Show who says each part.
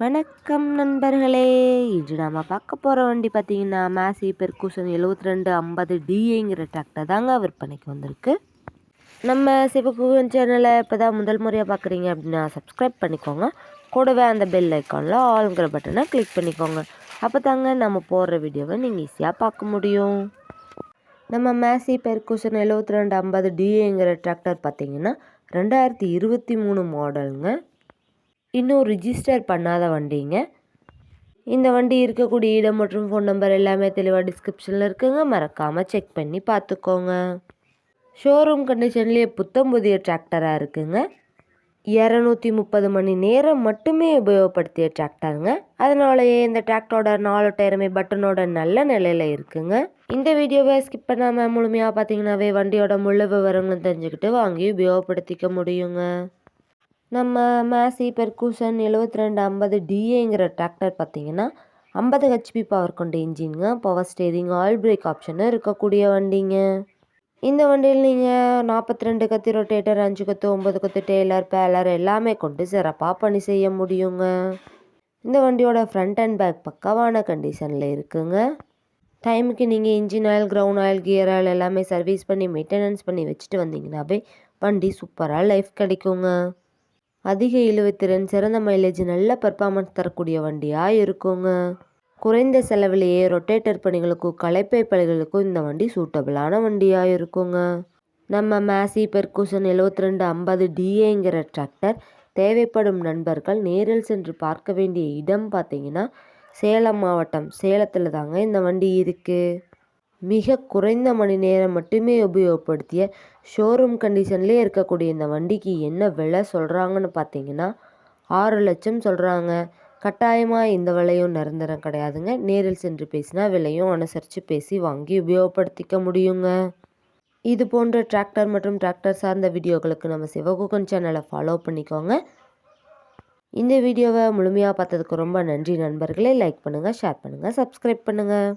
Speaker 1: வணக்கம் நண்பர்களே. இன்று நாம் பார்க்க போகிற வண்டி பார்த்தீங்கன்னா மேசி பெர்கூஷன் 7250டிங்கிற டிராக்டர் தாங்க விற்பனைக்கு வந்திருக்கு. நம்ம சிவகுகன் சேனலை இப்போ தான் முதல் முறையாக பார்க்குறீங்க அப்படின்னா சப்ஸ்கிரைப் பண்ணிக்கோங்க. கூடவே அந்த பெல் ஐக்கானில் ஆல்ங்கிற பட்டனை கிளிக் பண்ணிக்கோங்க. அப்போ தாங்க நம்ம போடுற வீடியோவை நீங்கள் ஈஸியாக பார்க்க முடியும். நம்ம மேசி பெர்கூஷன் 7250டிங்கிற டிராக்டர் பார்த்தீங்கன்னா 2023 மாடலுங்க. இன்னும் ரிஜிஸ்டர் பண்ணாத வண்டிங்க. இந்த வண்டி இருக்கக்கூடிய இடம் மற்றும் ஃபோன் நம்பர் எல்லாமே தெளிவாக டிஸ்கிரிப்ஷனில் இருக்குங்க. மறக்காமல் செக் பண்ணி பார்த்துக்கோங்க. ஷோரூம் கண்டிஷன்லேயே புத்தம் புதிய டிராக்டராக இருக்குங்க. 230 மணி நேரம் மட்டுமே உபயோகப்படுத்திய டிராக்டருங்க. அதனாலேயே இந்த டிராக்டரோட 4 டயருமே பட்டனோட நல்ல நிலையில் இருக்குங்க. இந்த வீடியோவை ஸ்கிப் பண்ணாமல் முழுமையாக பார்த்தீங்கன்னாவே வண்டியோட முழு விவரங்களும் தெரிஞ்சுக்கிட்டு வாங்கி உபயோகப்படுத்திக்க முடியுங்க. நம்ம மேசி பெர்கூஷன் 7250டிங்கிற டிராக்டர் பார்த்தீங்கன்னா 50 ஹெச்பி பவர் கொண்ட இன்ஜின்ங்க. பவர் ஸ்டேரிங், ஆயில் பிரேக் ஆப்ஷனும் இருக்கக்கூடிய வண்டிங்க. இந்த வண்டியில் நீங்கள் 42 கத்தி ரொட்டேட்டர், 5 கொத்து, 9 கொத்து டெய்லர், பேலர் எல்லாமே கொண்டு சிறப்பாக பணி செய்ய முடியுங்க. இந்த வண்டியோட ஃப்ரண்ட் அண்ட் பேக் பக்காவான கண்டிஷனில் இருக்குங்க. டைமுக்கு நீங்கள் engine oil, ground oil, gear oil எல்லாமே சர்வீஸ் பண்ணி மெயின்டெனன்ஸ் பண்ணி வச்சுட்டு வந்தீங்கன்னாவே வண்டி சூப்பராக லைஃப் கிடைக்குங்க. அதிக இழுவைத்திறன், சிறந்த மைலேஜ், நல்ல பர்ஃபார்மன்ஸ் தரக்கூடிய வண்டியாக இருக்குங்க. குறைந்த செலவிலேயே ரொட்டேட்டர் பணிகளுக்கும் களைப்பை பணிகளுக்கும் இந்த வண்டி சூட்டபிளான வண்டியாக இருக்குங்க. நம்ம மேசி பெர்கூஷன் 7250டிங்கிற டிராக்டர் தேவைப்படும் நண்பர்கள் நேரில் சென்று பார்க்க வேண்டிய இடம் பார்த்தீங்கன்னா சேலம் மாவட்டம். சேலத்தில் தாங்க இந்த வண்டி இருக்குது. மிக குறைந்த மணி நேரம் மட்டுமே உபயோகப்படுத்திய ஷோரூம் கண்டிஷன்லேயே இருக்கக்கூடிய இந்த வண்டிக்கு என்ன விலை சொல்கிறாங்கன்னு பார்த்தீங்கன்னா 6 லட்சம் சொல்கிறாங்க. கட்டாயமாக இந்த விலையும் நிரந்தரம் கிடையாதுங்க. நேரில் சென்று பேசினா விலையும் அனுசரித்து பேசி வாங்கி உபயோகப்படுத்திக்க முடியுங்க. இது போன்ற டிராக்டர் மற்றும் டிராக்டர் சார்ந்த வீடியோக்களுக்கு நம்ம சிவகுகன் சேனலை ஃபாலோ பண்ணிக்கோங்க. இந்த வீடியோவை முழுமையாக பார்த்ததுக்கு ரொம்ப நன்றி நண்பர்களே. லைக் பண்ணுங்கள், ஷேர் பண்ணுங்கள், சப்ஸ்கிரைப் பண்ணுங்கள்.